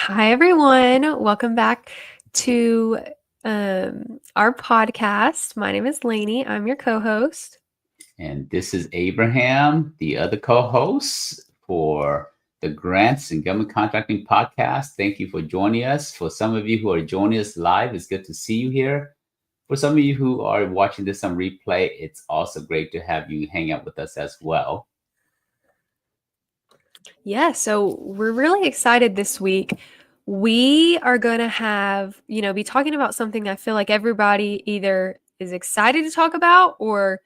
Hi, everyone. Welcome back to our podcast. My name is Lainey. I'm your co host. And this is Abraham, the other co host for the Grants and Government Contracting Podcast. Thank you for joining us. For some of you who are joining us live, it's good to see you here. For some of you who are watching this on replay, it's also great to have you hang out with us as well. Yeah, so we're really excited this week. We are going to be talking about something I feel like everybody either is excited to talk about or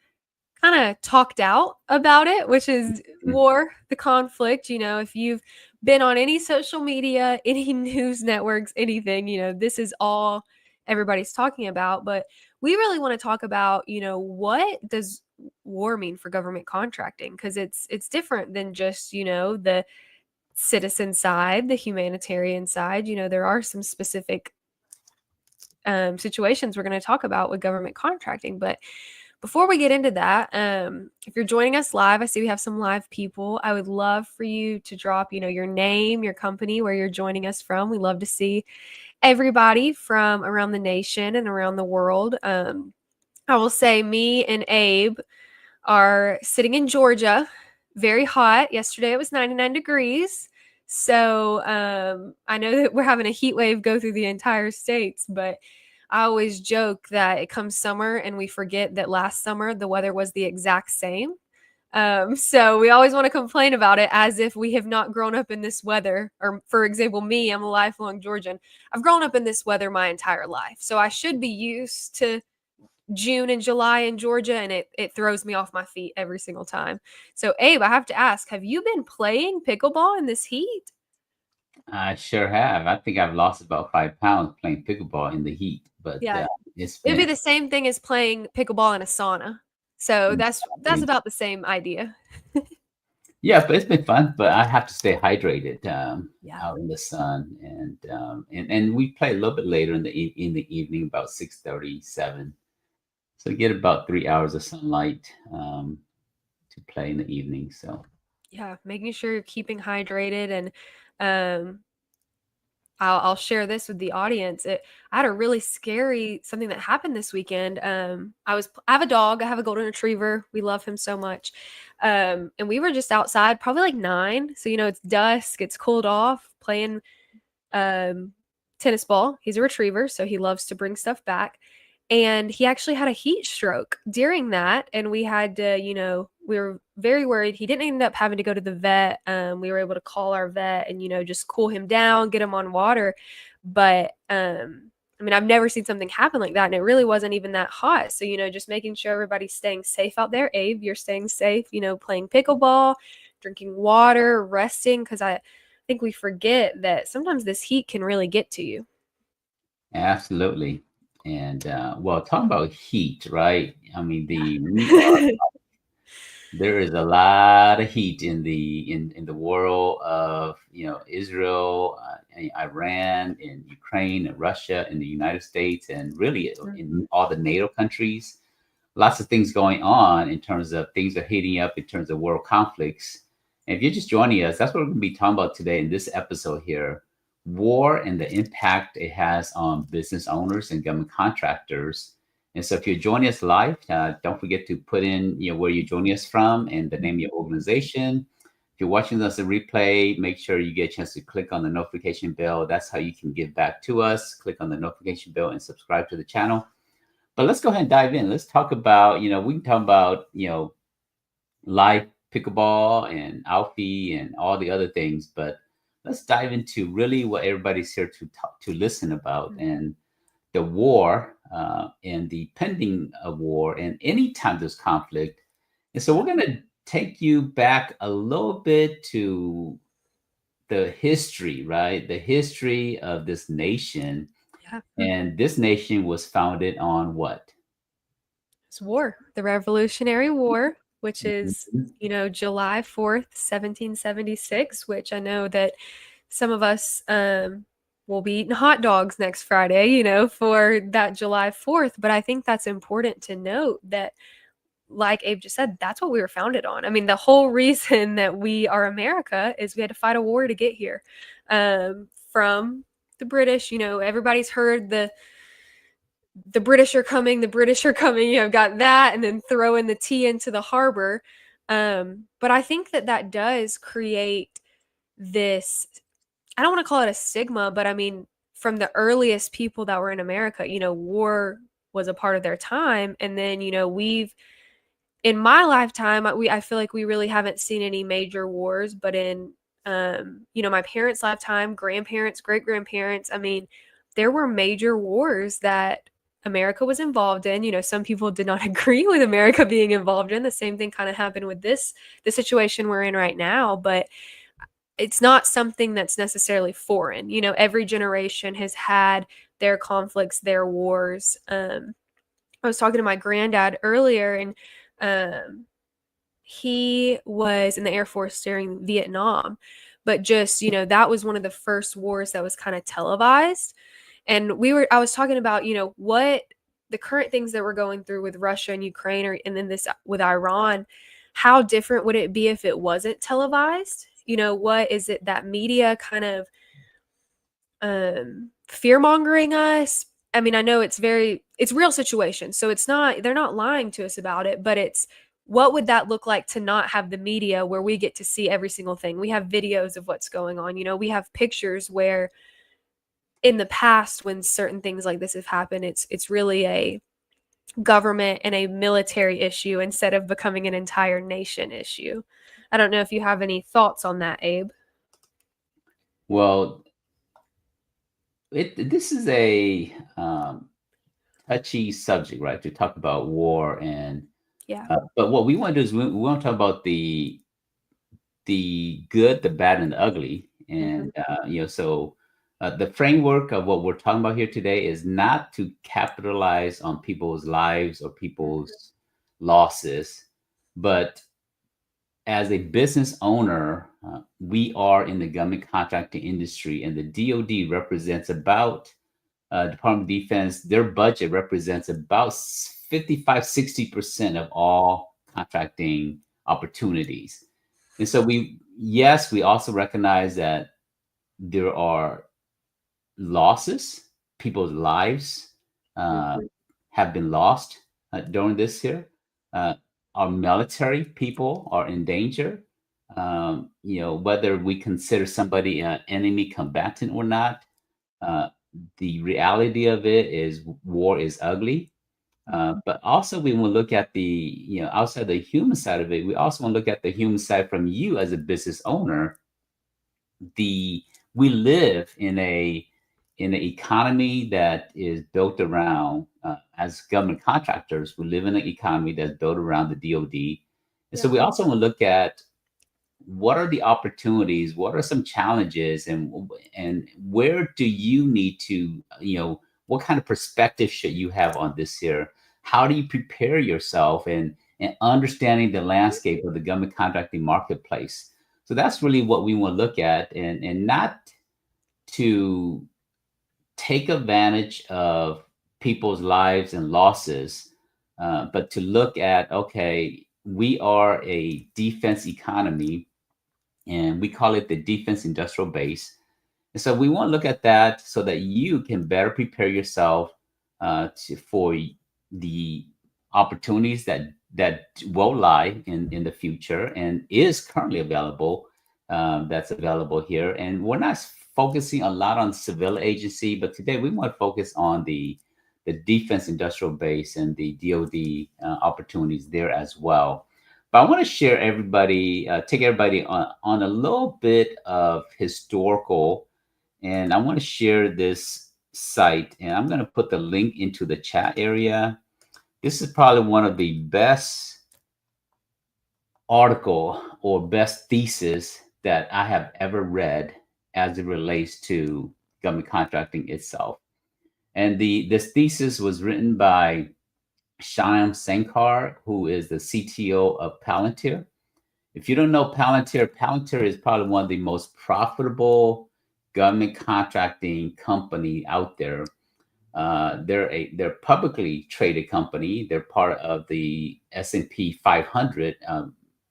kind of talked out about it, which is war, the conflict. If you've been on any social media, any news networks, anything, this is all everybody's talking about. But we really want to talk about, what does war mean for government contracting? Because it's different than just, the citizen side, the humanitarian side. There are some specific situations we're going to talk about with government contracting. But before we get into that, if you're joining us live, I see we have some live people. I would love for you to drop, your name, your company, where you're joining us from. We love to see everybody from around the nation and around the world. I will say me and Abe are sitting in Georgia, very hot. Yesterday it was 99 degrees. So I know that we're having a heat wave go through the entire states, but I always joke that it comes summer and we forget that last summer the weather was the exact same. So we always want to complain about it as if we have not grown up in this weather. Or, for example, me, I'm a lifelong Georgian. I've grown up in this weather my entire life. So I should be used to June and July in Georgia, and it throws me off my feet every single time. So, Abe, I have to ask, have you been playing pickleball in this heat? I sure have. I think I've lost about 5 pounds playing pickleball in the heat, but Yeah, it's it'd be been. the same thing as playing pickleball in a sauna. So that's Exactly. about the same idea. Yeah, but it's been fun. But I have to stay hydrated Yeah. out in the sun, and we play a little bit later in the evening, about 6:37. So get about 3 hours of sunlight to play in the evening. So Yeah, making sure you're keeping hydrated and um I'll share this with the audience. I had a really scary something that happened this weekend. I have a dog. I have a golden retriever. We love him so much. And we were just outside, probably like 9. So it's dusk. It's cooled off. Playing um, tennis ball. He's a retriever, so he loves to bring stuff back. And he actually had a heat stroke during that. And we had to, we were very worried. He didn't end up having to go to the vet. We were able to call our vet and, just cool him down, get him on water. But, I mean, I've never seen something happen like that. And it really wasn't even that hot. So, just making sure everybody's staying safe out there. Abe, you're staying safe, playing pickleball, drinking water, resting. Cause I think we forget that sometimes this heat can really get to you. absolutely. And well, talk about heat, right? I mean, we are there is a lot of heat in the world of Israel, Iran, and Ukraine, and Russia, and the United States, and really in all the NATO countries. Lots of things going on in terms of things are heating up in terms of world conflicts. And if you're just joining us, that's what we're going to be talking about today in this episode here: war and the impact it has on business owners and government contractors. And so if you're joining us live, don't forget to put in where you're joining us from and the name of your organization. If you're watching us a replay, make sure you get a chance to click on the notification bell. That's how you can give back to us. Click on the notification bell and subscribe to the channel. But let's go ahead and dive in. Let's talk about, we can talk about, live pickleball and Alfie and all the other things, but let's dive into really what everybody's here to talk to listen about, and the war and the pending of war and anytime there's conflict. And so we're going to take you back a little bit to the history, right? The history of this nation. Yeah. And this nation was founded on what? It's war, the Revolutionary War, which is, Mhm. July 4th, 1776, which I know that some of us will be eating hot dogs next Friday, for that July 4th. But I think that's important to note that like Abe just said, that's what we were founded on. I mean, the whole reason that we are America is we had to fight a war to get here, from the British. You know, everybody's heard the British are coming, the British are coming. You know, got that, and then throw in the tea into the harbor. But I think that that does create this, I don't want to call it a stigma, but I mean, from the earliest people that were in America, you know, war was a part of their time. And then, you know, in my lifetime, I feel like we really haven't seen any major wars, but in, you know, my parents' lifetime, grandparents, great grandparents, I mean, there were major wars that America was involved in. You know, some people did not agree with America being involved in. The same thing kind of happened with the situation we're in right now, but it's not something that's necessarily foreign. You know, every generation has had their conflicts, their wars. I was talking to my granddad earlier, and um, he was in the Air Force during Vietnam, but just, you know, that was one of the first wars that was kind of televised. And I was talking about, you know, what the current things that we're going through with Russia and Ukraine, and then this with Iran, how different would it be if it wasn't televised? You know, what is it that media kind of fear mongering us? I mean, I know it's real situations, so they're not lying to us about it, but it's, what would that look like to not have the media where we get to see every single thing? We have videos of what's going on. You know, we have pictures where in the past when certain things like this have happened, it's really a government and a military issue instead of becoming an entire nation issue. I don't know if you have any thoughts on that, Abe. Well, this is a touchy subject, right? To talk about war and Yeah. but what we want to do is we want to talk about the good, the bad, and the ugly. Mhm. And so the framework of what we're talking about here today is not to capitalize on people's lives or Mhm. people's losses, but as a business owner, we are in the government contracting industry, and the DoD represents about Department of Defense. Their budget represents about 55-60% of all contracting opportunities. And so yes, we also recognize that there are losses, people's lives uh, Mhm. have been lost during this year. Uh, our military people are in danger. Whether we consider somebody an enemy combatant or not, uh, the reality of it is war is ugly. But also, we want to look at outside the human side of it. We also want to look at the human side from you as a business owner. We live in an economy that is built around as government contractors. We live in an economy that's built around the DoD, and so Yeah. we also want to look at what are the opportunities, what are some challenges, and where do you need to, what kind of perspective should you have on this here? How do you prepare yourself and understanding the landscape of the government contracting marketplace? So that's really what we want to look at, and not to take advantage of people's lives and losses, but to look at, okay, we are a defense economy, and we call it the defense industrial base. And so we want to look at that so that you can better prepare yourself for the opportunities that will lie in the future and is currently available. That's available here, and we're not focusing a lot on civil agency, but today we want to focus on the defense industrial base and the DoD opportunities there as well. But I want to take everybody on a little bit of historical, and I want to share this site, and I'm going to put the link into the chat area. This is probably one of the best article or best thesis that I have ever read as it relates to government contracting itself. And this thesis was written by Shyam Sankar, who is the CTO of Palantir. If you don't know Palantir, Palantir is probably one of the most profitable government contracting company out there. They're publicly traded company. They're part of the S&P 500.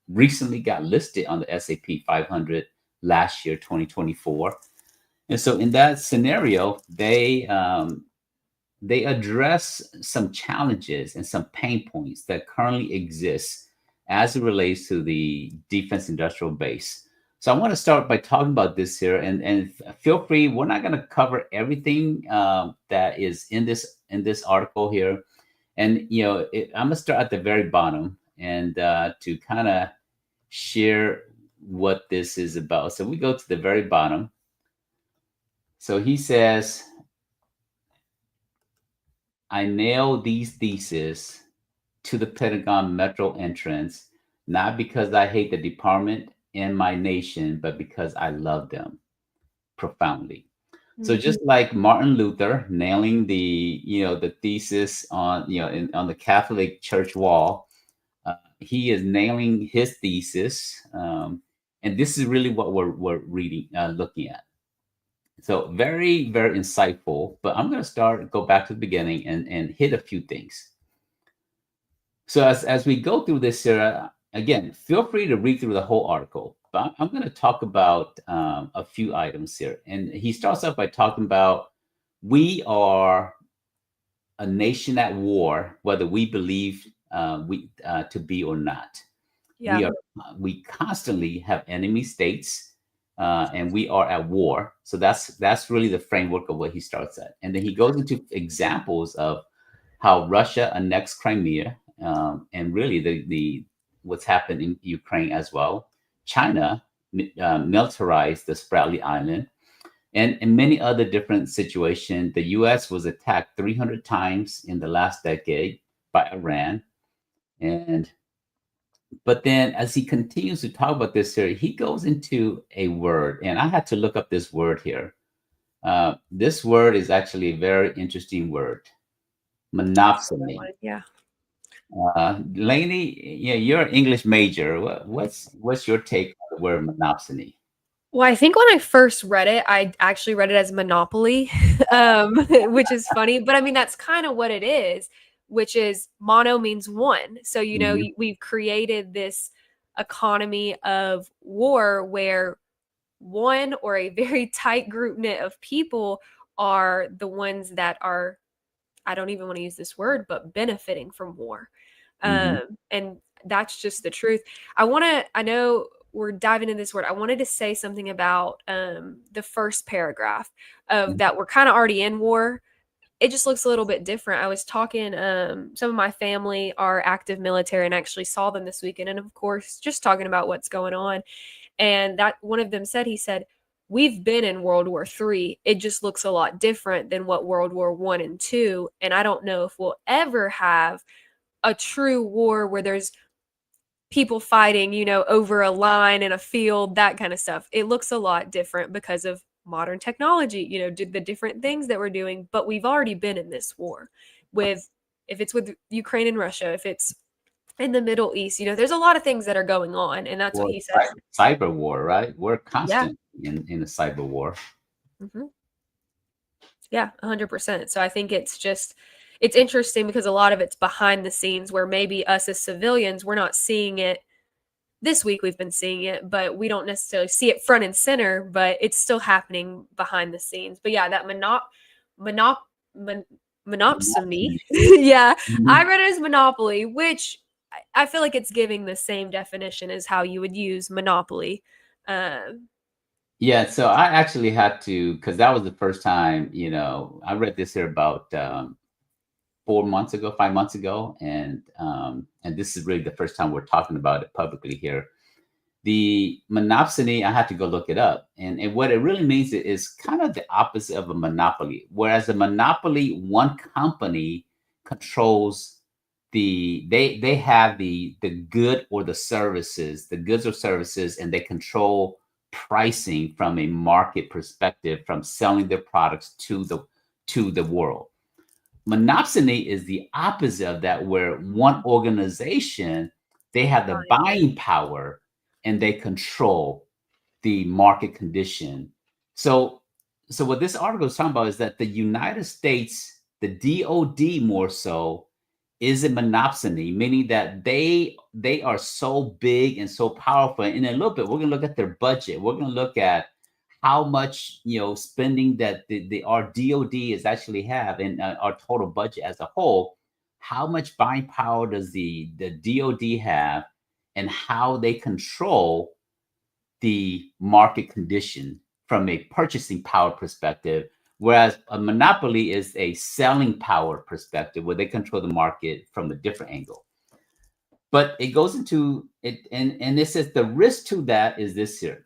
Recently got listed on the S&P 500 last year, 2024. And so in that scenario, they address some challenges and some pain points that currently exist as it relates to the defense industrial base. So I want to start by talking about this here, and feel free. We're not going to cover everything that is in this article here, and I'm gonna start at the very bottom and to kind of share what this is about. So we go to the very bottom. So he says, I nailed these theses to the Pentagon Metro entrance, not because I hate the department and my nation, but because I love them profoundly. So just like Martin Luther nailing the thesis on on the Catholic Church wall, he is nailing his thesis, and this is really what we're reading, looking at. So very, very insightful. But I'm going to go back to the beginning and hit a few things. So as we go through this, Sarah, again, feel free to read through the whole article. But I'm going to talk about a few items here. And he starts off by talking about we are a nation at war, whether we believe to be or not. Yeah. We constantly have enemy states, and we are at war. So that's really the framework of what he starts at, and then he goes into examples of how Russia annexed Crimea, and really the what's happened in Ukraine as well. China militarized the Spratly Island, and in many other different situations. The U.S. was attacked 300 times in the last decade by Iran, and but then as he continues to talk about this here, he goes into a word, and I had to look up this word here. This word is actually a very interesting word, monopsony. Yeah. Lainey, yeah, you're an English major. What's your take on the word monopsony? Well, I think when I first read it, I actually read it as monopoly, which is funny. But I mean, that's kind of what it is, which is mono means one. So, Mhm. we've created this economy of war where one or a very tight group knit of people are the ones that are, I don't even want to use this word, but benefiting from war. Mhm. And that's just the truth. I know we're diving into this word. I wanted to say something about the first paragraph of Mhm. that we're kind of already in war. It just looks a little bit different. I was talking, some of my family are active military and actually saw them this weekend. And of course, just talking about what's going on. And that one of them said, he said, we've been in World War III. It just looks a lot different than what World War I and II. And I don't know if we'll ever have a true war where there's people fighting, over a line in a field, that kind of stuff. It looks a lot different because of modern technology, the different things that we're doing. But we've already been in this war with, if it's with Ukraine and Russia, if it's in the Middle East, there's a lot of things that are going on. And that's what Well, he said. cyber war, right? We're Yeah. constant in a cyber war. Hmm. Yeah, 100%. So I think it's interesting because a lot of it's behind the scenes where maybe us as civilians, we're not seeing it. This week we've been seeing it, but we don't necessarily see it front and center, but it's still happening behind the scenes. But yeah, that monop mon, monopsony. Yeah, I Mhm. read it as monopoly, which I feel like it's giving the same definition as how you would use monopoly. Um, Yeah, so I actually had to, because that was the first time, I read this here about 4 months ago, 5 months ago, and this is really the first time we're talking about it publicly here. The monopsony, I had to go look it up, and what it really means is kind of the opposite of a monopoly. Whereas a monopoly, one company controls they have the good or the services, the goods or services, and they control pricing from a market perspective, from selling their products to the world. Monopsony is the opposite of that, where one organization, they have the buying power and they control the market condition. So what this article is talking about is that the United States The DoD more so is a monopsony, meaning that they are so big and so powerful. And in a little bit, we're going to look at their budget. We're going to look at how much spending that our DoD is actually have in our total budget as a whole. How much buying power does the DoD have, and how they control the market condition from a purchasing power perspective, whereas a monopoly is a selling power perspective where they control the market from a different angle. But it goes into it, and it says the risk to that is this here.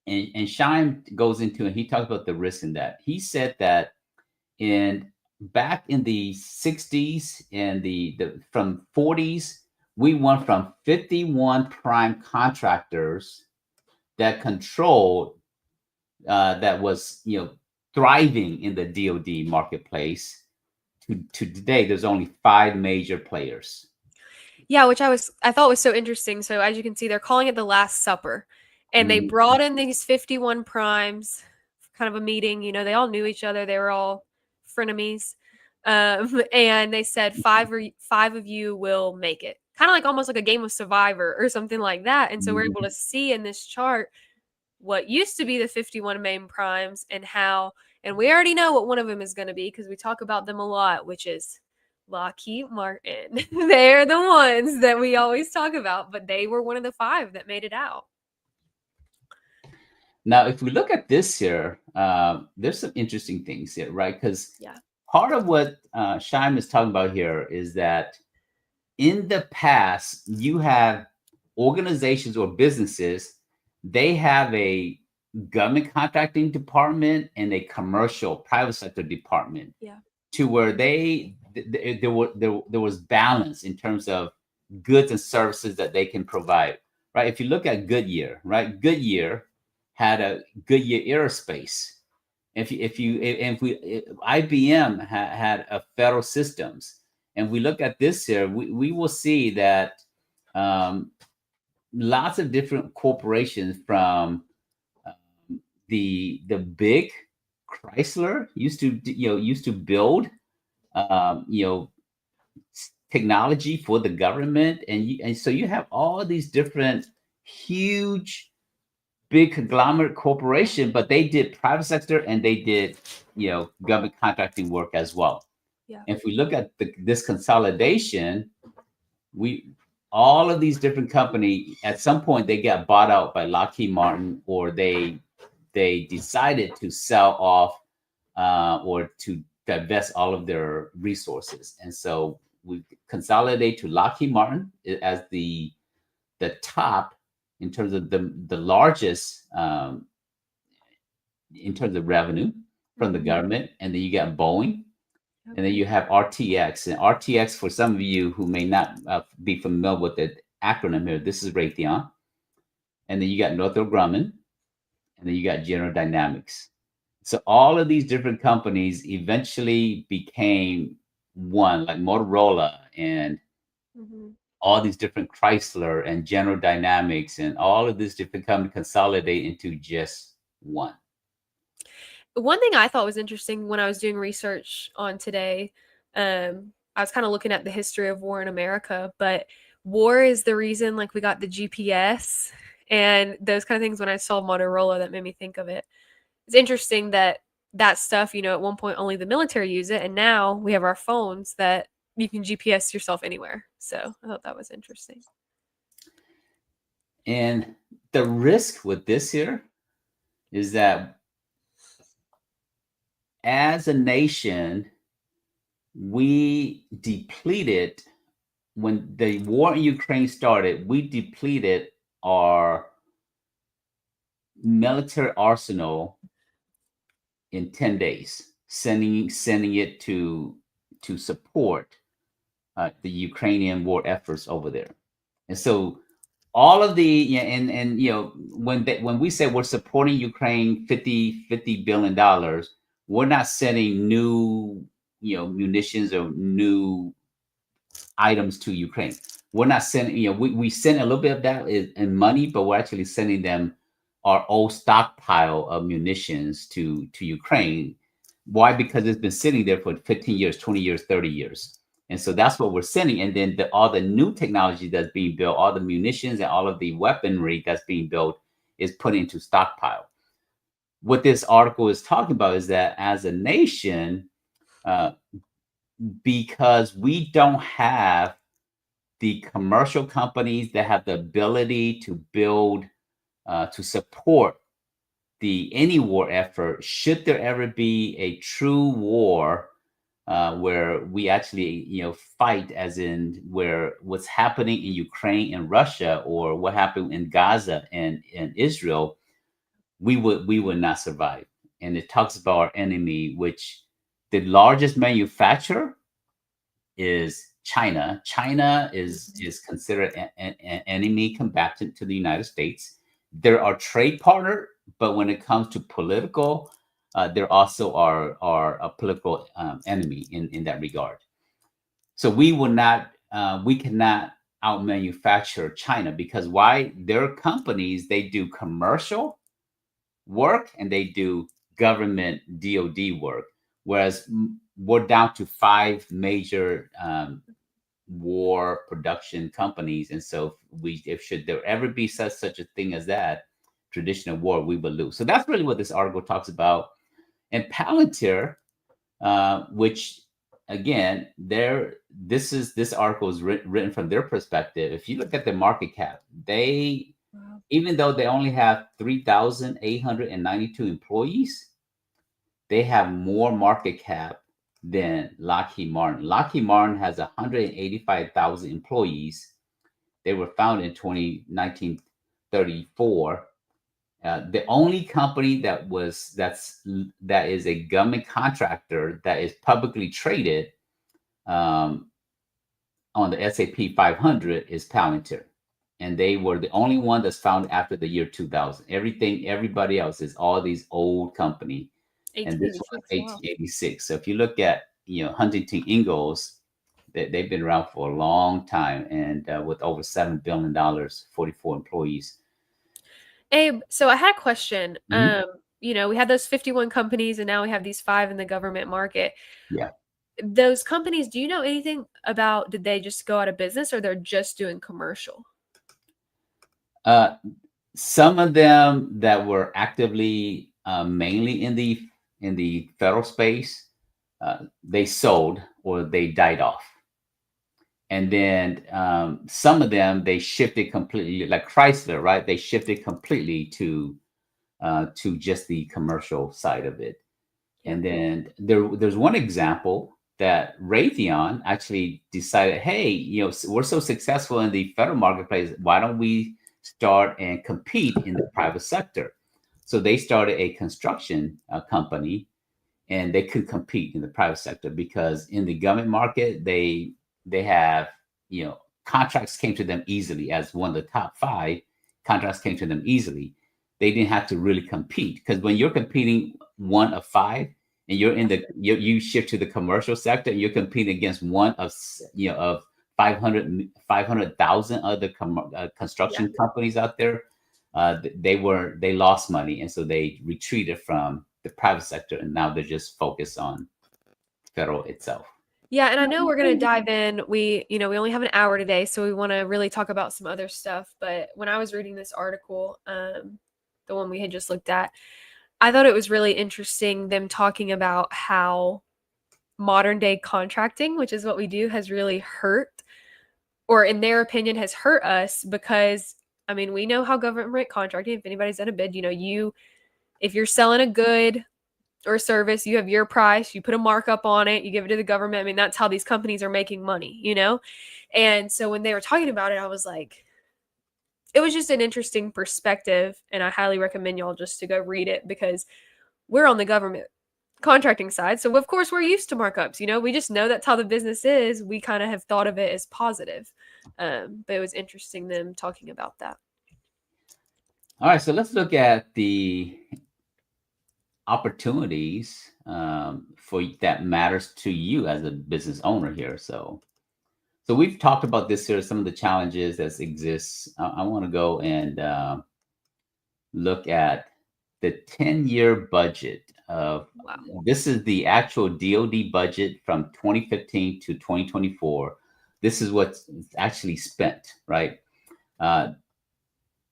And Shine goes into, and he talks about the risk in that. He said that in back in the 60s and the from 40s, we went from 51 prime contractors that controlled that was thriving in the DoD marketplace to today there's only 5 major players. Yeah, which I thought was so interesting. So as you can see, they're calling it the Last Supper. And they brought in these 51 primes, kind of a meeting. They all knew each other. They were all frenemies. And they said five of you will make it. Kind of like almost like a game of Survivor or something like that. And so we're able to see in this chart what used to be the 51 main primes and how, and we already know what one of them is going to be because we talk about them a lot, which is Lockheed Martin. They're the ones that we always talk about, but they were one of the 5 that made it out. Now, if we look at this here, there's some interesting things here, right? Because part of what Shaim is talking about here is that in the past, you have organizations or businesses, they have a government contracting department and a commercial private sector department. To where there was balance in terms of goods and services that they can provide, right? If you look at Goodyear, right? Goodyear had a Goodyear Aerospace. IBM had a Federal Systems, and we look at this here, we will see that lots of different corporations from the big Chrysler used to build technology for the government, and so you have all these different huge big conglomerate corporation, but they did private sector and they did government contracting work as well. If we look at this consolidation, all of these different companies at some point they got bought out by Lockheed Martin, or they decided to sell off or to divest all of their resources, and so we consolidate to Lockheed Martin as the top in terms of the largest in terms of revenue from the government, and then you got Boeing, and then you have RTX. And RTX, for some of you who may not be familiar with the acronym here, this is Raytheon, and then you got Northrop Grumman, and then you got General Dynamics. So all of these different companies eventually became one, like Motorola and all these different Chrysler and General Dynamics, and all of these different companies consolidate into just one. One thing I thought was interesting when I was doing research on today, I was kind of looking at the history of war in America, but war is the reason, like, we got the GPS and those kind of things. When I saw Motorola, that made me think of it. It's interesting that stuff, at one point only the military used it, and now we have our phones that you can GPS yourself anywhere. So I thought that was interesting. And the risk with this here is that as a nation, we depleted, when the war in Ukraine started, we depleted our military arsenal in 10 days, sending it to support the Ukrainian war efforts over there. And so all of the when we say we're supporting Ukraine $50 billion, we're not sending new munitions or new items to Ukraine. We're not sending, we send a little bit of that in money, but we're actually sending them our old stockpile of munitions to Ukraine. Why? Because it's been sitting there for 15 years, 20 years, 30 years. And so that's what we're sending. And then all the new technology that's being built, all the munitions and all of the weaponry that's being built is put into stockpile. What this article is talking about is that as a nation, uh, because we don't have the commercial companies that have the ability to build, to support any war effort, should there ever be a true war, where we actually, fight, as in where what's happening in Ukraine and Russia, or what happened in Gaza and Israel, we would not survive. And it talks about our enemy, which the largest manufacturer is China. China is considered an enemy combatant to the United States. They're our trade partner, but when it comes to political, they're also our a political enemy in that regard. So we cannot out manufacture China, because why? Their companies, they do commercial work and they do government DoD work, whereas we're down to five major war production companies. And so if should there ever be such a thing as that traditional war, we will lose. So that's really what this article talks about. And Palantir, which again, this article is written from their perspective. If you look at the market cap, Wow. even though they only have 3,892 employees, they have more market cap than Lockheed Martin. Lockheed Martin has 185,000 employees. They were founded in 1934. The only company that is a government contractor that is publicly traded, um, on the S&P 500 is Palantir, and they were the only one that's founded after the year 2000. Everybody else is all these old company, and this one 1886. Wow. 1886. So if you look at Huntington Ingalls, they've been around for a long time, and with over $7 billion, 44 employees. Abe, so I had a question. Mhm. We had those 51 companies and now we have these five in the government market. Yeah. Those companies, do you know anything about, did they just go out of business or they're just doing commercial? Uh, some of them that were actively, mainly in the federal space, they sold or they died off. And then some of them they shifted completely, like Chrysler, right? They shifted completely to just the commercial side of it. Yeah. And then there's one example that Raytheon actually decided, hey, we're so successful in the federal marketplace, why don't we start and compete in the private sector? So they started a construction company, and they could compete in the private sector because in the government market, they have, contracts came to them easily. As one of the top five, contracts came to them easily. They didn't have to really compete, because when you're competing one of five, and you're in you shift to the commercial sector, and you're competing against one of 500,000 other Yeah. construction companies out there. They lost money, and so they retreated from the private sector, and now they're just focused on federal itself. Yeah, and I know we're going to dive in. We only have an hour today, so we want to really talk about some other stuff. But when I was reading this article, the one we had just looked at, I thought it was really interesting them talking about how modern day contracting, which is what we do, has really hurt, or in their opinion, has hurt us because, I mean, we know how government contracting, if anybody's done a bid, if you're selling a good or service, you have your price, you put a markup on it, you give it to the government. I mean, that's how these companies are making money. And so when they were talking about it, I was like, it was just an interesting perspective. And I highly recommend y'all just to go read it because we're on the government contracting side. So of course we're used to markups, we just know that's how the business is. We kind of have thought of it as positive. But it was interesting them talking about that. All right, so let's look at the opportunities, for that matters to you as a business owner here. So we've talked about this here, some of the challenges that exist. I want to go and look at the 10-year budget of Wow. This is the actual DoD budget from 2015 to 2024. This is what's actually spent, right? Uh,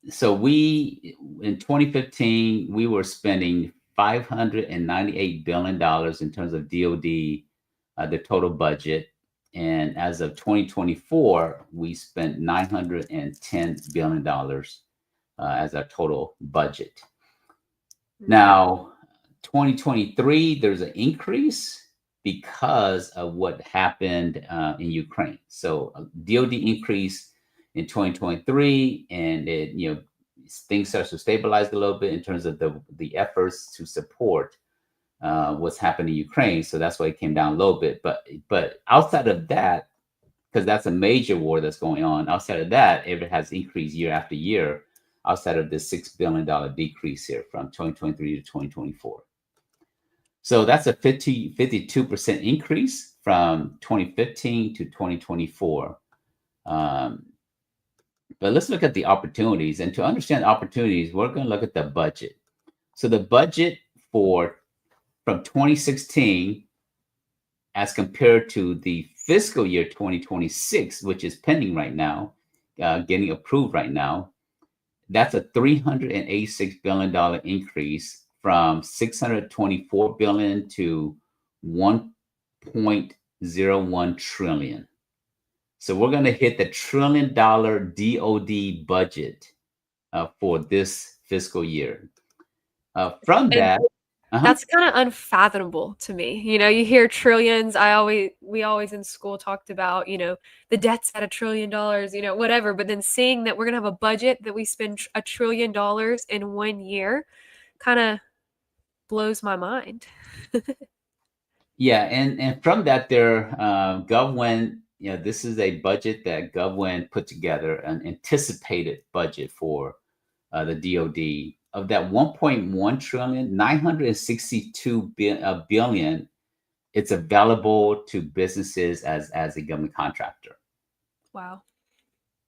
so we in 2015 we were spending $598 billion in terms of DoD, the total budget, and as of 2024 we spent $910 billion as our total budget. Now, 2023, there's an increase because of what happened in Ukraine. So DoD increased in 2023, and things start to stabilize a little bit in terms of the efforts to support what's happening in Ukraine. So that's why it came down a little bit. But outside of that, because that's a major war that's going on. Outside of that, it has increased year after year, outside of this $6 billion decrease here from 2023 to 2024. So that's a 52% increase from 2015 to 2024. But let's look at the opportunities. And to understand opportunities, we're going to look at the budget. So the budget from 2016 as compared to the fiscal year 2026, which is pending right now, getting approved right now, that's a $386 billion increase from $624 billion to $1.01 trillion. So we're going to hit the $1 trillion DoD budget for this fiscal year. From that, that's kind of unfathomable to me. You hear trillions. We always in school talked about, the debt's at $1 trillion, whatever. But then seeing that we're going to have a budget that we spend $1 trillion in 1 year kind of blows my mind. Yeah. And from that there, GovWin, this is a budget that GovWin put together, an anticipated budget for the DoD. Of that 1.1 trillion, 962 billion, it's available to businesses as a government contractor. Wow.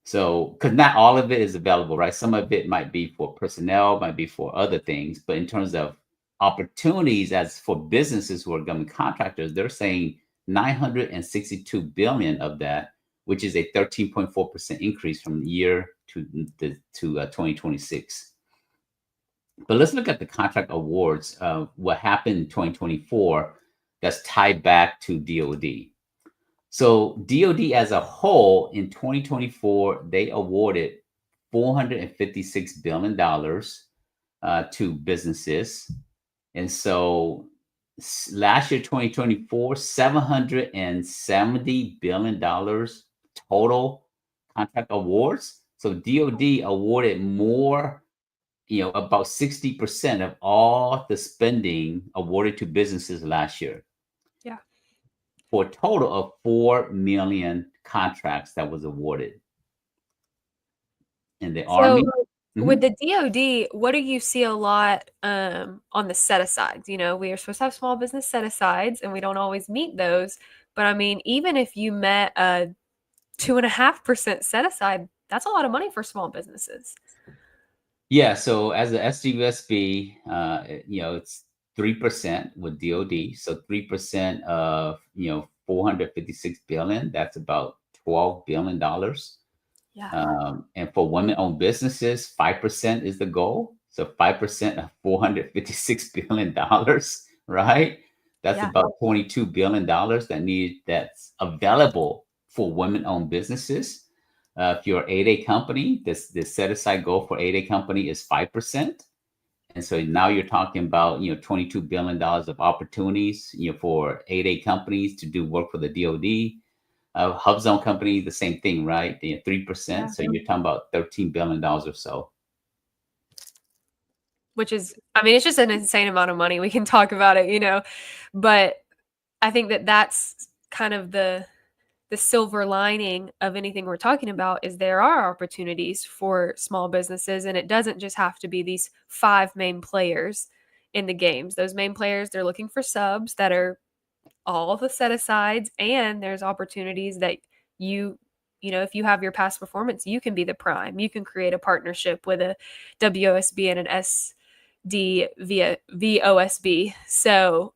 So, because not all of it is available, right? Some of it might be for personnel, might be for other things, but in terms of opportunities as for businesses who are government contractors, they're saying 962 billion of that, which is a 13.4% increase from year to 2026. But let's look at the contract awards of what happened in 2024 that's tied back to DoD. So DoD as a whole in 2024, they awarded $456 billion to businesses. And so last year, 2024, $770 billion total contract awards. So DoD awarded more, about 60% of all the spending awarded to businesses last year. Yeah. For a total of 4 million contracts that was awarded. In the Army. With the DoD, what do you see a lot on the set asides? We are supposed to have small business set asides, and we don't always meet those. But I mean, even if you met a 2.5% set aside, that's a lot of money for small businesses. Yeah. So as a SGUSB, it's 3% with DoD. So 3% of 456 billion. That's about $12 billion. Yeah. And for women-owned businesses, 5% is the goal. So 5% of $456 billion, right? That's about $22 billion that's available for women-owned businesses. If you're an 8A company, the set-aside goal for 8A company is 5%. And so now you're talking about, $22 billion of opportunities, for 8A companies to do work for the DoD. Hub Zone company, the same thing, right? 3%. Yeah. So you're talking about $13 billion or so. Which is, it's just an insane amount of money. We can talk about it, but I think that that's kind of the silver lining of anything we're talking about is there are opportunities for small businesses, and it doesn't just have to be these 5 main players in the games. Those main players, they're looking for subs that are all the set asides, and there's opportunities that if you have your past performance, you can be the prime. You can create a partnership with a WOSB and an D via VOSB. So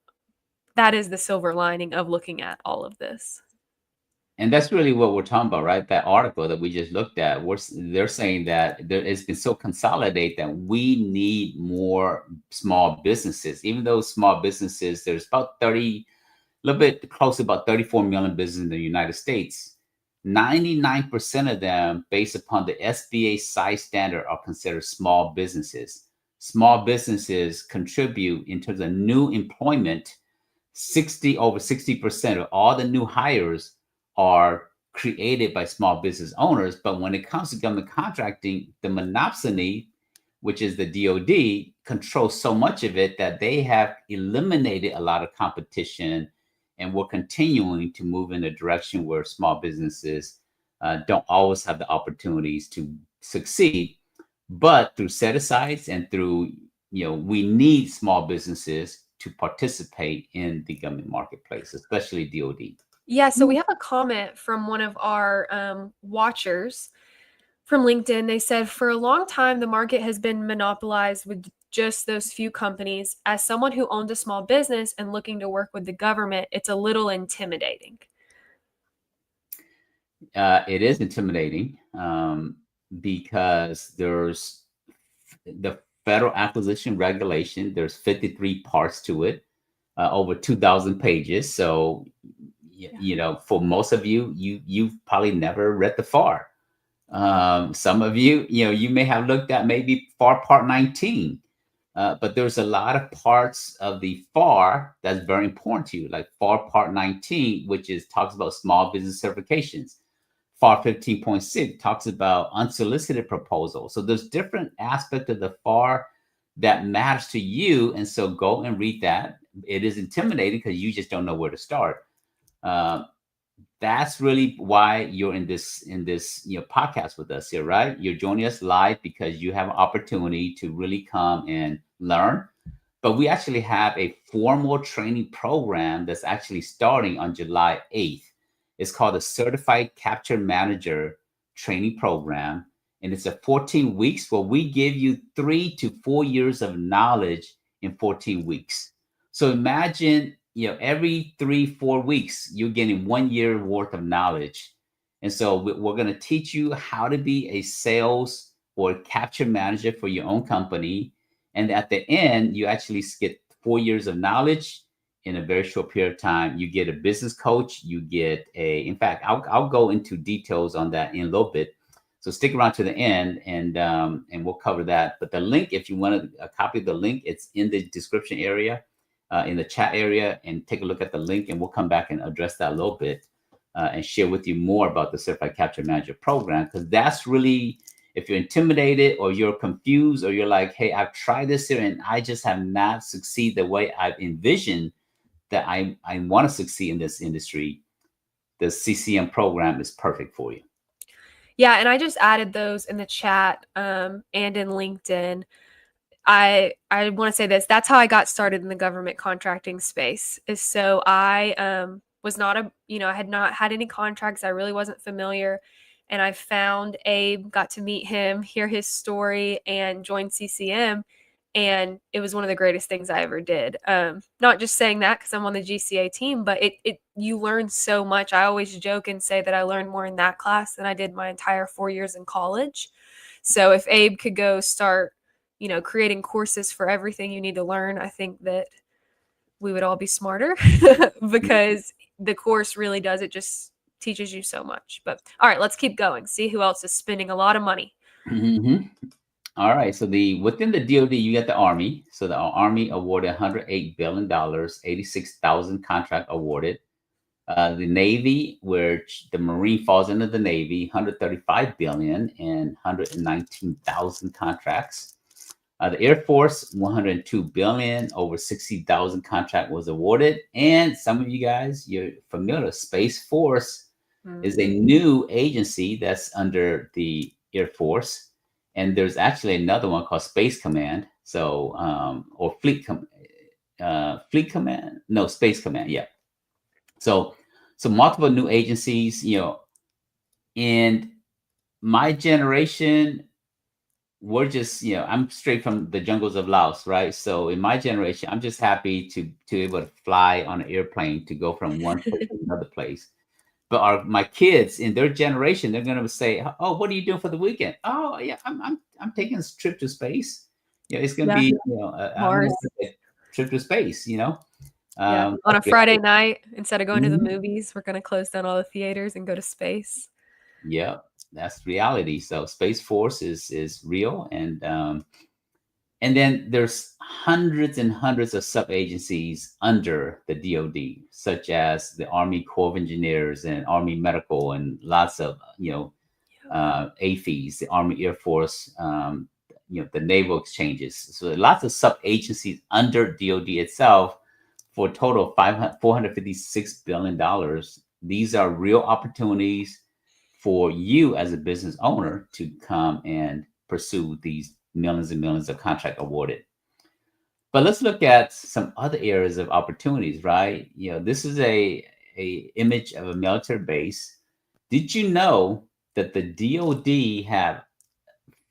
that is the silver lining of looking at all of this. And that's really what we're talking about, right? That article that we just looked at, they're saying that it's been so consolidated that we need more small businesses. Even though small businesses, there's about 30, a little bit close to about 34 million businesses in the United States. 99% of them, based upon the SBA size standard, are considered small businesses. Small businesses contribute in terms of new employment. Over 60% of all the new hires are created by small business owners. But when it comes to government contracting, the monopsony, which is the DoD, controls so much of it that they have eliminated a lot of competition, and we're continuing to move in a direction where small businesses don't always have the opportunities to succeed. But through set asides and through, we need small businesses to participate in the government marketplace, especially DoD. Yeah, so we have a comment from one of our watchers from LinkedIn. They said, for a long time, the market has been monopolized with just those few companies. As someone who owns a small business and looking to work with the government, it's a little intimidating. It is intimidating because there's the federal acquisition regulation. There's 53 parts to it, over 2,000 pages. So, for most of you, you've probably never read the FAR. Some of you, you may have looked at maybe FAR Part 19. But there's a lot of parts of the FAR that's very important to you, like FAR Part 19, which talks about small business certifications. FAR 15.6 talks about unsolicited proposals. So there's different aspects of the FAR that matters to you. And so go and read that. It is intimidating because you just don't know where to start. That's really why you're in this podcast with us here, right? You're joining us live because you have an opportunity to really come and learn. But we actually have a formal training program that's actually starting on July 8th. It's called the Certified Capture Manager Training Program. And it's a 14 weeks where we give you 3 to 4 years of knowledge in 14 weeks. So imagine, every 3-4 weeks, you're getting 1 year worth of knowledge. And so we're going to teach you how to be a sales or capture manager for your own company. And at the end, you actually get 4 years of knowledge in a very short period of time. You get a business coach. You get in fact, I'll go into details on that in a little bit. So stick around to the end, and we'll cover that. But the link, if you want a copy of the link, it's in the description area, in the chat area, and take a look at the link, and we'll come back and address that a little bit and share with you more about the Certified Capture Manager program, because that's really, if you're intimidated or you're confused or you're like, hey, I've tried this here and I just have not succeeded the way I've envisioned that I want to succeed in this industry, the CCM program is perfect for you. Yeah, and I just added those in the chat and in LinkedIn. I want to say this. That's how I got started in the government contracting space. Is so I was not I had not had any contracts. I really wasn't familiar. And I found Abe, got to meet him, hear his story, and joined CCM. And it was one of the greatest things I ever did. Not just saying that because I'm on the GCA team, but you learn so much. I always joke and say that I learned more in that class than I did my entire 4 years in college. So if Abe could go start, creating courses for everything you need to learn, I think that we would all be smarter because the course really does. It just teaches you so much. But all right, let's keep going. See who else is spending a lot of money. Mm-hmm. All right. So within the DoD, you get the Army. So the Army awarded $108 billion, 86,000 contract awarded. The Navy, which the Marine falls into the Navy, 135 billion and 119,000 contracts. The Air Force, 102 billion, over 60,000 contract was awarded. And some of you guys, you're familiar, Space Force is a new agency that's under the Air Force. And there's actually another one called Space Command. So, or Fleet Command, no, Space Command. Yeah. So multiple new agencies, and my generation, we're just, I'm straight from the jungles of Laos, right? So in my generation, I'm just happy to able to fly on an airplane to go from one place to another place. But my kids in their generation, they're gonna say, "Oh, what are you doing for the weekend?" "Oh, yeah, I'm taking a trip to space." It's gonna Yeah. be, I'm gonna Mars. take a trip to space. Yeah. On a That's Friday reality. night, instead of going to the Mhm. movies, we're gonna close down all the theaters and go to space. Yeah, that's reality. So Space Force is real, and then there's hundreds and hundreds of sub agencies under the DoD, such as the Army Corps of Engineers and Army Medical, and lots of Yep. AFES, the Army Air Force, the naval exchanges. So lots of sub agencies under DoD itself for a total of $456 billion. These are real opportunities for you as a business owner to come and pursue these millions and millions of contract awarded. But let's look at some other areas of opportunities, right? This is a image of a military base. Did you know that the DoD have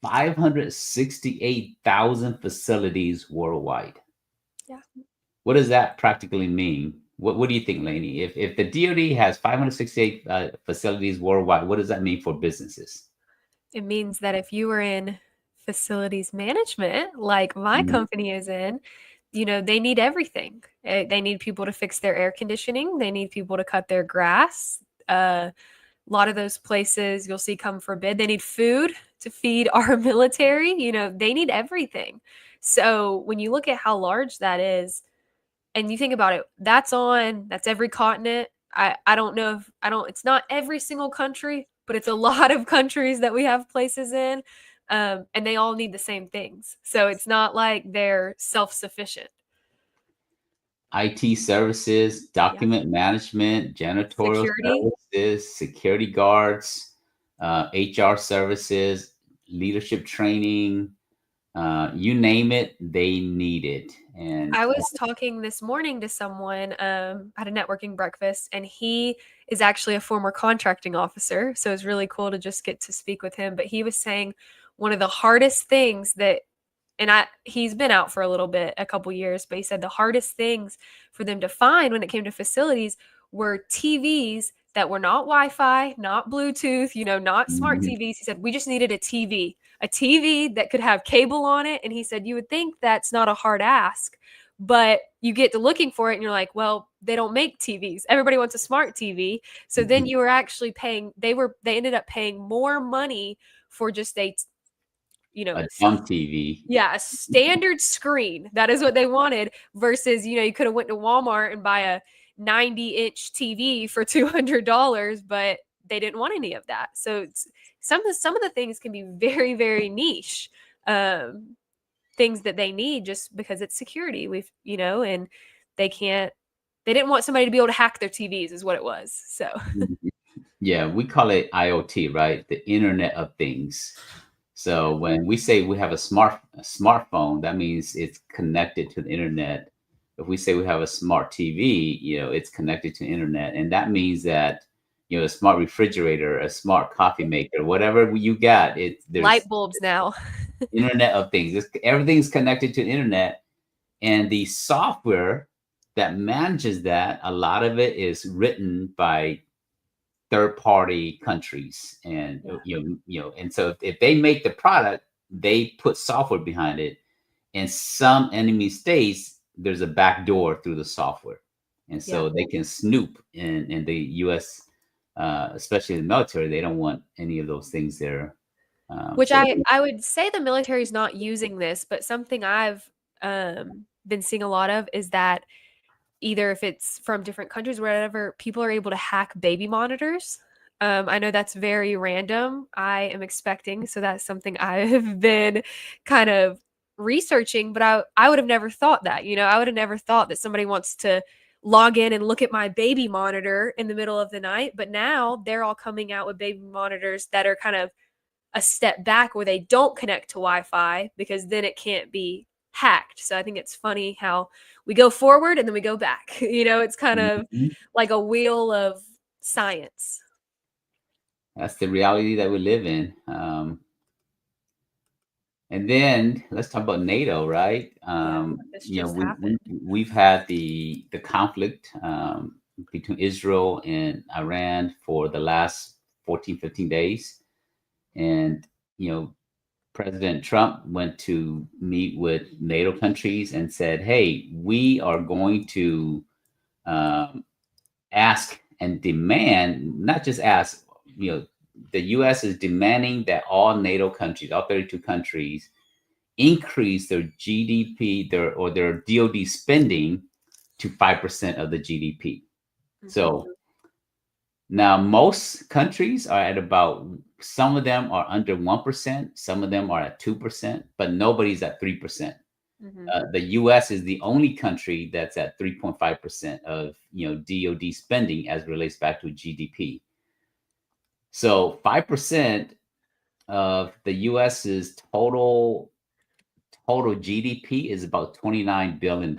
568,000 facilities worldwide? Yeah. What does that practically mean? What do you think, Lainey? If the DoD has 568 facilities worldwide, what does that mean for businesses? It means that if you were in facilities management, like my Mhm. company is in, they need everything. They need people to fix their air conditioning. They need people to cut their grass. A lot of those places you'll see come for bid. They need food to feed our military. They need everything. So when you look at how large that is, and you think about it, that's every continent. I don't know if I don't it's not every single country, but it's a lot of countries that we have places in. And they all need the same things. So it's not like they're self-sufficient. IT services, Yeah. document management, janitorial Security. services, security guards, HR services, leadership training, you name it, they need it. And I was talking this morning to someone at a networking breakfast, and he is actually a former contracting officer. So it's really cool to just get to speak with him. But he was saying one of the hardest things that, and he's been out for a little bit, a couple years, but he said the hardest things for them to find when it came to facilities were TVs that were not Wi-Fi, not Bluetooth, not smart mhm, TVs. He said we just needed a TV that could have cable on it. And he said you would think that's not a hard ask, but you get to looking for it and you're like, well, they don't make TVs. Everybody wants a smart TV. So then mhm, you were actually paying, they ended up paying more money for just you know, a dumb TV. yeah, a standard screen. That is what they wanted versus, you could have went to Walmart and buy a 90-inch TV for $200, but they didn't want any of that. So some of the things can be very, very niche. Things that they need just because it's security. And they can't they didn't want somebody to be able to hack their TVs is what it was. So, Mhm. Yeah, we call it IoT, right? The Internet of Things. yeah. So when we say we have a smartphone, that means it's connected to the internet. If we say we have a smart TV, it's connected to the internet, and that means that a smart refrigerator, a smart coffee maker, whatever you got, there's Light bulbs now. Internet of Things. Everything's connected to the internet, and the software that manages that, a lot of it is written by third party countries, and Yeah. and so if they make the product, they put software behind it. In some enemy states, there's a back door through the software, and Yeah. so they can snoop in the US, especially the military. They don't want any of those things there. Which So I would say the military is not using this, but something I've been seeing a lot of is that either if it's from different countries or whatever, people are able to hack baby monitors. I know that's very random. I am expecting, so that's something I have been kind of researching, but I would have never thought that. I would have never thought that somebody wants to log in and look at my baby monitor in the middle of the night. But now they're all coming out with baby monitors that are kind of a step back where they don't connect to Wi-Fi because then it can't be hacked. So I think it's funny how we go forward and then we go back. It's kind of mhm. like a wheel of science. That's the reality that we live in. And then let's talk about NATO, right? Yeah, this just happened. We've had the conflict between Israel and Iran for the last 14, 15 days. And, you know, President Trump went to meet with NATO countries and said, hey, we are going to um, ask and demand, not just ask, you know, the US is demanding that all NATO countries, all 32 countries, increase their GDP, their DoD spending to 5% of the GDP. Mhm. So now most countries are at about, some of them are under 1%, some of them are at 2%, but nobody's at 3%. Mhm. The US is the only country that's at 3.5% of DoD spending as relates back to GDP. So 5% of the US's total GDP is about $29 billion.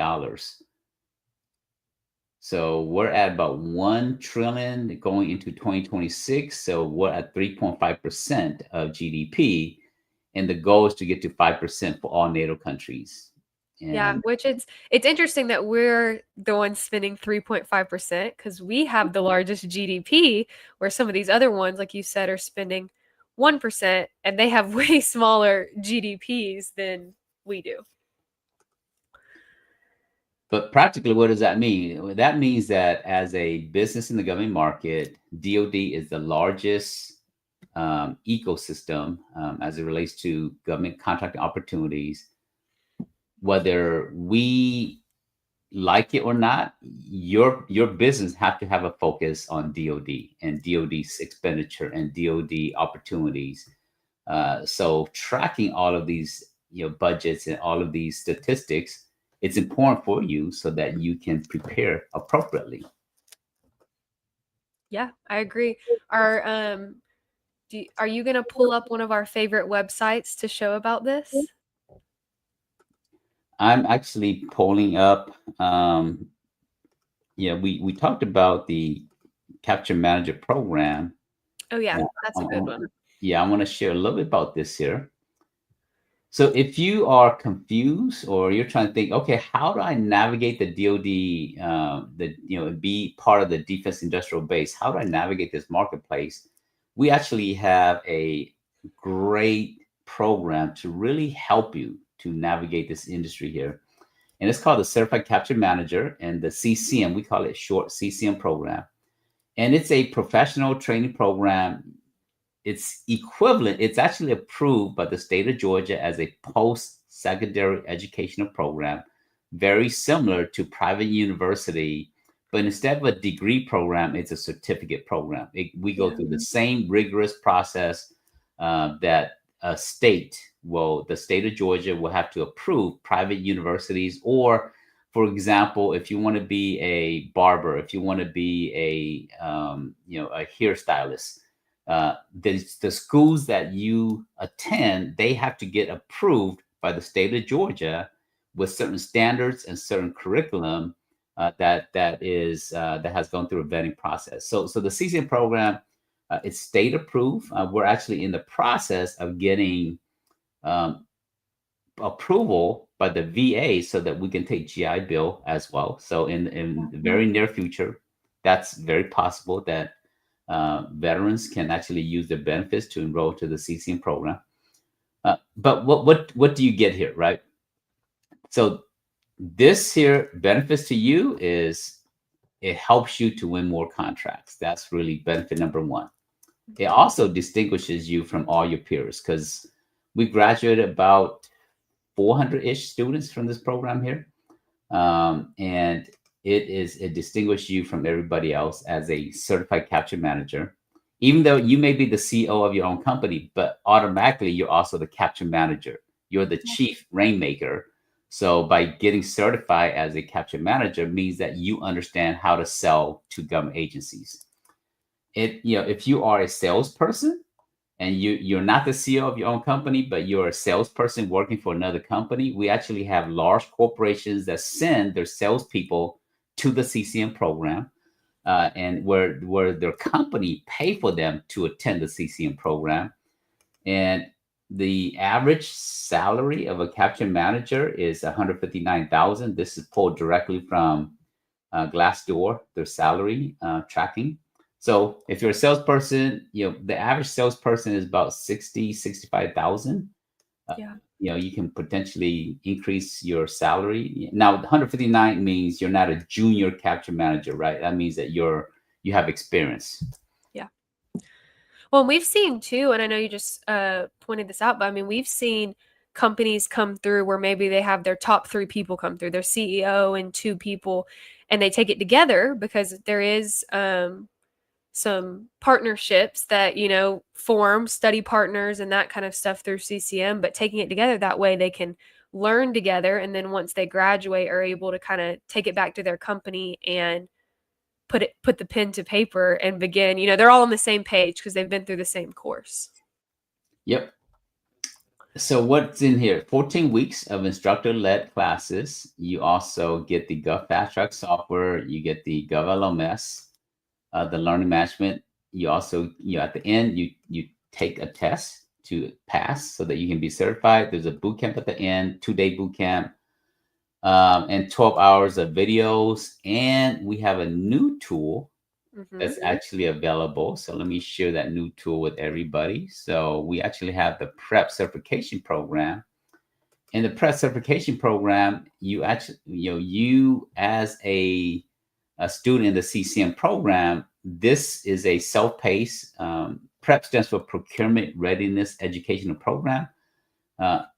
So we're at about 1 trillion going into 2026. So we're at 3.5% of GDP. And the goal is to get to 5% for all NATO countries. Yeah, And which it's interesting that we're the ones spending 3.5% because we have the largest GDP, where some of these other ones, like you said, are spending 1% and they have way smaller GDPs than we do. but practically, what does that mean? That means that as a business in the government market, DoD is the largest ecosystem as it relates to government contracting opportunities. Whether we like it or not, your business have to have a focus on DoD and DoD's expenditure and DoD opportunities. So tracking all of these budgets and all of these statistics, it's important for you so that you can prepare appropriately. Yeah, I agree. Are are you going to pull up one of our favorite websites to show about this? I'm actually pulling up. We talked about the Capture Manager program. Oh yeah, Yeah, that's a good one. I want to share a little bit about this here. So if you are confused or you're trying to think, okay, how do I navigate the DoD, be part of the defense industrial base? How do I navigate this marketplace? We actually have a great program to really help you to navigate this industry here. And it's called the Certified Capture Manager and the CCM. We call it short CCM program. And it's a professional training program. It's equivalent. It's actually approved by the state of Georgia as a post-secondary educational program, very similar to private university, but instead of a degree program, it's a certificate program. We go Yeah. through the same rigorous process that the state of Georgia will have to approve private universities, or, for example, if you want to be a barber, if you want to be a hairstylist, the schools that you attend, they have to get approved by the state of Georgia with certain standards and certain curriculum that has gone through a vetting process. So the CCM program, it's state approved. We're actually in the process of getting um, approval by the VA so that we can take GI Bill as well. So in the very near future, that's very possible that veterans can actually use the benefits to enroll to the CCM program. But what do you get here, right? So this here benefits to you is it helps you to win more contracts. That's really benefit number one. It also distinguishes you from all your peers because we graduated about 400-ish students from this program here. And it distinguishes you from everybody else as a certified capture manager. Even though you may be the CEO of your own company, but automatically you're also the capture manager. You're the chief rainmaker. So by getting certified as a capture manager means that you understand how to sell to government agencies. If you are a salesperson and you're not the CEO of your own company, but you're a salesperson working for another company, we actually have large corporations that send their salespeople to the CCM program, and where their company pay for them to attend the CCM program. And the average salary of a capture manager is 159,000. This is pulled directly from Glassdoor, their salary tracking. So if you're a salesperson, the average salesperson is about 65,000. Yeah. You can potentially increase your salary. Now, 159 means you're not a junior capture manager, right? That means that you have experience. Yeah. Well, we've seen too, and I know you just pointed this out, but I mean, we've seen companies come through where maybe they have their top 3 people come through, their CEO and 2 people, and they take it together because there is some partnerships that, form study partners and that kind of stuff through CCM, but taking it together that way they can learn together. And then once they graduate are able to kind of take it back to their company and put the pen to paper and begin, they're all on the same page because they've been through the same course. Yep. So what's in here? 14 weeks of instructor-led classes. You also get the Gov Fast Track software. You get the Gov LMS, the learning management. You also, at the end, you take a test to pass so that you can be certified. There's a boot camp at the end, 2-day boot camp, and 12 hours of videos. And we have a new tool that's actually available. So let me share that new tool with everybody. So we actually have the prep certification program. In the prep certification program, you actually, you as a student in the CCM program, this is a self-paced, prep stands for procurement readiness educational program.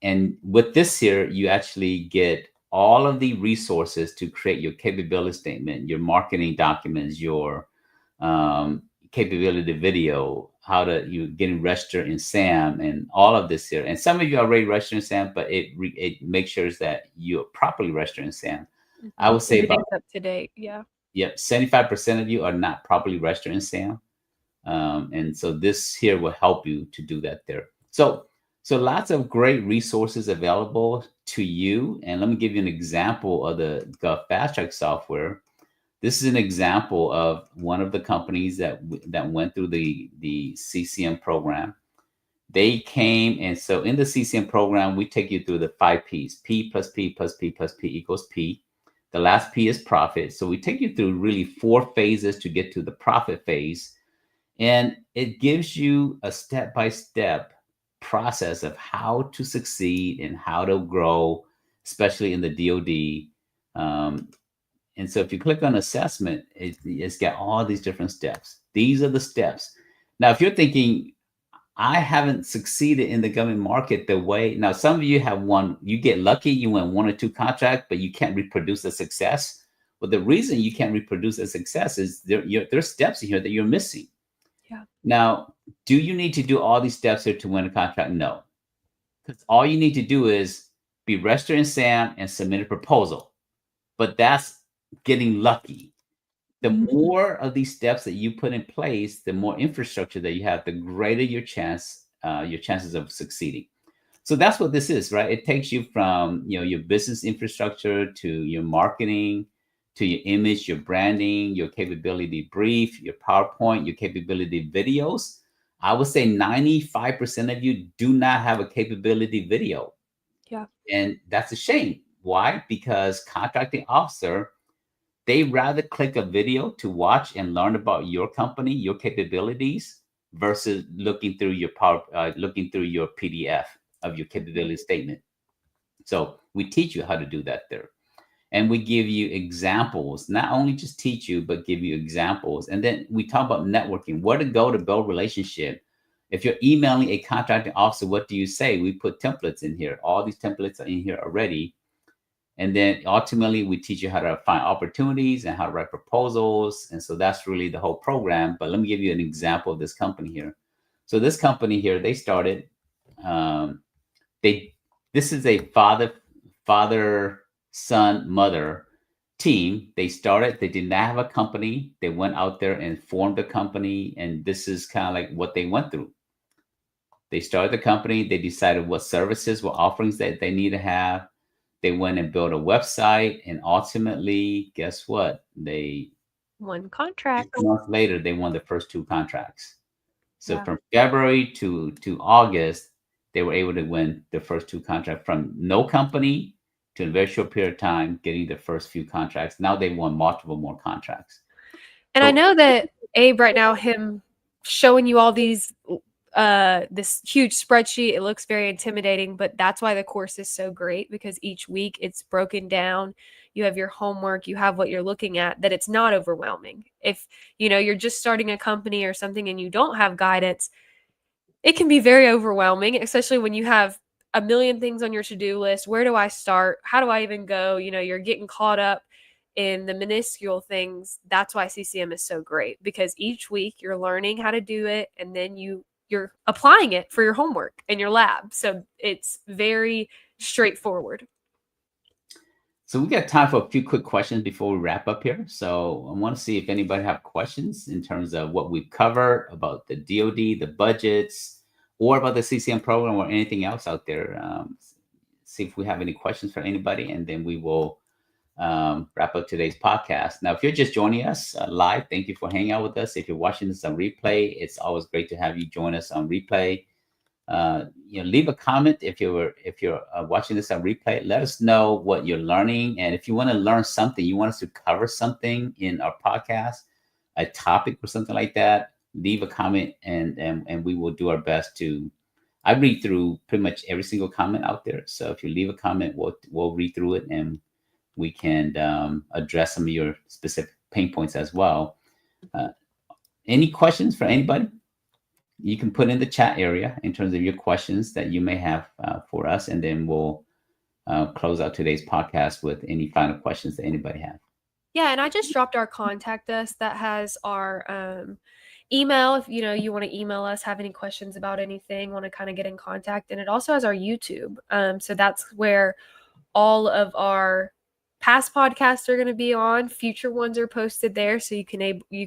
And with this here, you actually get all of the resources to create your capability statement, your marketing documents, your capability video, how to you getting registered in SAM, and all of this here. And some of you are already registered in SAM, but it makes sure that you're properly registered in SAM. I would say about up to date. Yeah. Yep, 75% of you are not properly registered in SAM. And so this here will help you to do that there. So lots of great resources available to you. And let me give you an example of the Gov Fast Track software. This is an example of one of the companies that went through the CCM program. They came, and so in the CCM program, we take you through the 5 P's. P plus P plus P plus P equals P. The last P is profit. So we take you through really 4 phases to get to the profit phase. And it gives you a step-by-step process of how to succeed and how to grow, especially in the DoD. And so if you click on assessment, it's got all these different steps. These are the steps. Now, if you're thinking, I haven't succeeded in the government market the way, now some of you have won, you get lucky, you win 1 or 2 contracts, but you can't reproduce the success. But the reason you can't reproduce the success is there's steps in here that you're missing. Yeah. Now, do you need to do all these steps here to win a contract? No. Because all you need to do is be registered in SAM and submit a proposal. But that's getting lucky. The more of these steps that you put in place, the more infrastructure that you have, the greater your chances of succeeding. So that's what this is, right? It takes you from your business infrastructure to your marketing, to your image, your branding, your capability brief, your PowerPoint, your capability videos. I would say 95% of you do not have a capability video. Yeah. And that's a shame. Why? Because contracting officer, they rather click a video to watch and learn about your company, your capabilities, versus looking through your PDF of your capability statement. So we teach you how to do that there. And we give you examples, not only just teach you, but give you examples. And then we talk about networking, where to go to build relationship. If you're emailing a contracting officer, what do you say? We put templates in here. All these templates are in here already. And then ultimately, we teach you how to find opportunities and how to write proposals. And so that's really the whole program. But let me give you an example of this company here. So this company here, they started, this is a father, son, mother team. They started, they did not have a company. They went out there and formed a company. And this is kind of like what they went through. They started the company. They decided what services, what offerings that they need to have. They went and built a website, and ultimately, guess what? They One contract. 6 months later, they won the first 2 contracts. So Yeah. from February to August, they were able to win the first two contracts from no company to in a very short period of time, getting the first few contracts. Now they won multiple more contracts. And I But know that Abe right now, him showing you all these this huge spreadsheet, it looks very intimidating, but that's why the course is so great, because each week it's broken down. You have your homework, you have what you're looking at, that it's not overwhelming. If you're just starting a company or something and you don't have guidance, it can be very overwhelming, especially when you have a million things on your to-do list. Where do I start? How do I even go? You're getting caught up in the minuscule things. That's why CCM is so great, because each week you're learning how to do it, and then you're applying it for your homework in your lab. So it's very straightforward. so we got time for a few quick questions before we wrap up here. So I want to see if anybody have questions in terms of what we've covered about the DoD, the budgets, or about the CCM program, or anything else out there. See if we have any questions for anybody, and then we will wrap up today's podcast. Now, if you're just joining us live, thank you for hanging out with us. If you're watching this on replay, it's always great to have you join us on replay. Leave a comment if you're watching this on replay. Let us know what you're learning, and if you want to learn something, you want us to cover something in our podcast, a topic or something like that, leave a comment, and we will do our best to. I read through pretty much every single comment out there, so if you leave a comment, we'll read through it, and we can address some of your specific pain points as well. Any questions for anybody? You can put in the chat area in terms of your questions that you may have for us, and then we'll close out today's podcast with any final questions that anybody has. Yeah, and I just dropped our contact us that has our email. If you want to email us, have any questions about anything, want to kind of get in contact, and it also has our YouTube. So that's where all of our past podcasts are going to be on. Future ones are posted there, so you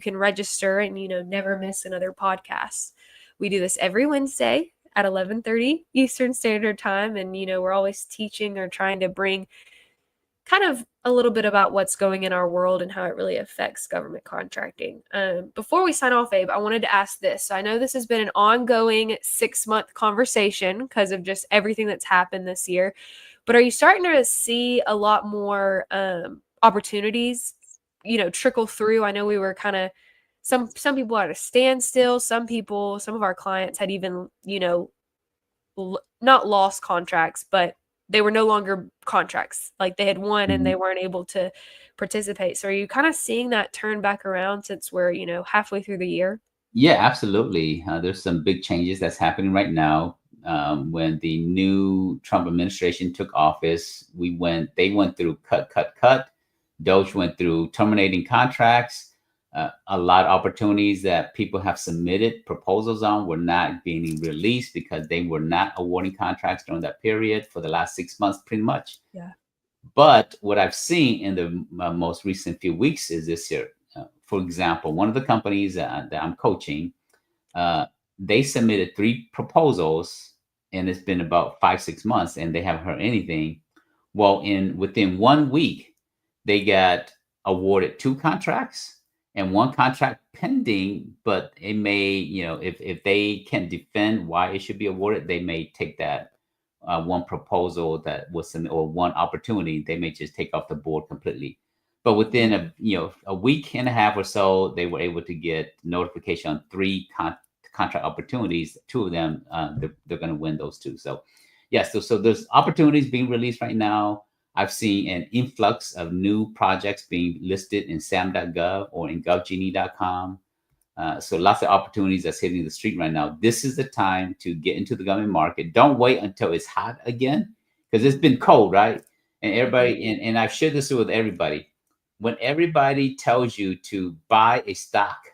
can register and never miss another podcast. We do this every Wednesday at 11:30 Eastern Standard Time, and we're always teaching or trying to bring kind of a little bit about what's going in our world and how it really affects government contracting. Before we sign off, Abe, I wanted to ask this. So I know this has been an ongoing 6-month conversation because of just everything that's happened this year, but are you starting to see a lot more opportunities, trickle through? I know we were kind of some people at a standstill. Some of our clients had even, not lost contracts, but they were no longer contracts. Like they had won and they weren't able to participate. So are you kind of seeing that turn back around since we're, halfway through the year? Yeah, absolutely. There's some big changes that's happening right now. When the new Trump administration took office, they went through cut. Doge went through terminating contracts. A lot of opportunities that people have submitted proposals on were not being released because they were not awarding contracts during that period for the last 6 months, pretty much. Yeah. But what I've seen in the most recent few weeks is this year. For example, one of the companies that I'm coaching, they submitted 3 proposals, and it's been about 5-6 months, and they haven't heard anything. Well, within 1 week, they got awarded 2 contracts and 1 contract pending. But it may, if they can defend why it should be awarded, they may take that 1 proposal that was or 1 opportunity, they may just take off the board completely. But within a week and a half or so, they were able to get notification on 3 contract opportunities. 2 of them, they're going to win those 2. So yes, so there's opportunities being released right now. I've seen an influx of new projects being listed in sam.gov or in govgenie.com. So lots of opportunities that's hitting the street right now. This is the time to get into the government market. Don't wait until it's hot again, because it's been cold, right? And everybody, and I've shared this with everybody. When everybody tells you to buy a stock,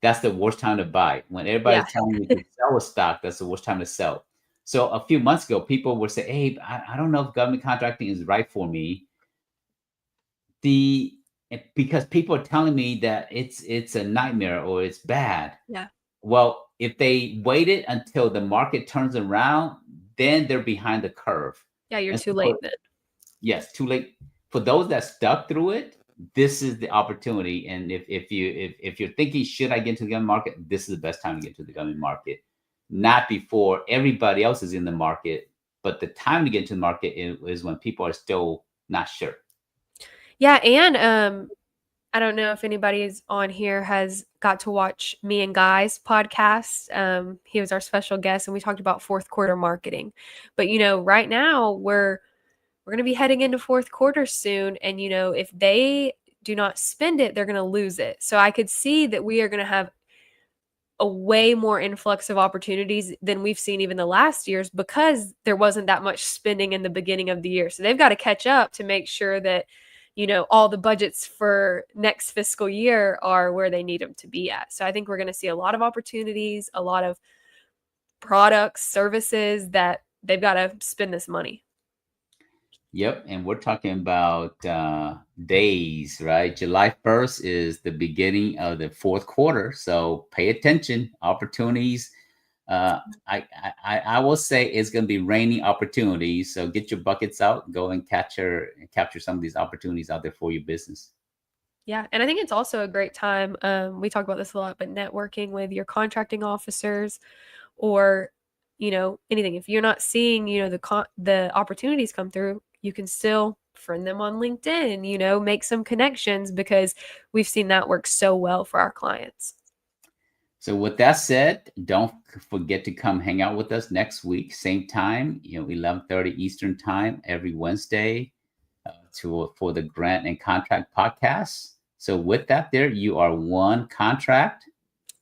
that's the worst time to buy. When everybody's telling you to sell a stock, that's the worst time to sell. So a few months ago, people were saying, hey, I don't know if government contracting is right for me. Because people are telling me that it's a nightmare or it's bad. Yeah. Well, if they waited until the market turns around, then they're behind the curve. Yeah, you're too late then. Yes, too late. For those that stuck through it, this is the opportunity. And if you're thinking, should I get into the government market? This is the best time to get to the government market. not before everybody else is in the market, but the time to get into the market is when people are still not sure. Yeah, and I don't know if anybody is on here has got to watch me and Guy's podcast. He was our special guest, and we talked about fourth quarter marketing. But right now we're going to be heading into fourth quarter soon, and if they do not spend it, they're going to lose it. So I could see that we are going to have a way more influx of opportunities than we've seen even the last years because there wasn't that much spending in the beginning of the year. So they've got to catch up to make sure that all the budgets for next fiscal year are where they need them to be at. So I think we're going to see a lot of opportunities, a lot of products, services that they've got to spend this money. Yep, and we're talking about days, right? July 1st is the beginning of the fourth quarter, so pay attention. Opportunities. I will say it's going to be raining opportunities, so get your buckets out, go and capture some of these opportunities out there for your business. Yeah, and I think it's also a great time. We talk about this a lot, but networking with your contracting officers, or anything. If you're not seeing the opportunities come through, you can still friend them on LinkedIn, make some connections, because we've seen that work so well for our clients. So with that said, don't forget to come hang out with us next week, same time, 11:30 Eastern time every Wednesday, for the Grant and Contract podcast. So with that, there you are one contract.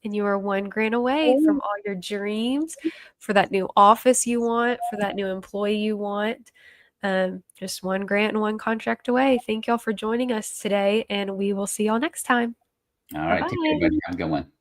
And you are one grant away from all your dreams, for that new office you want, for that new employee you want. Just one grant and one contract away. Thank y'all for joining us today, and we will see y'all next time. All right, take care, Bye-bye. everybody. Have a good one.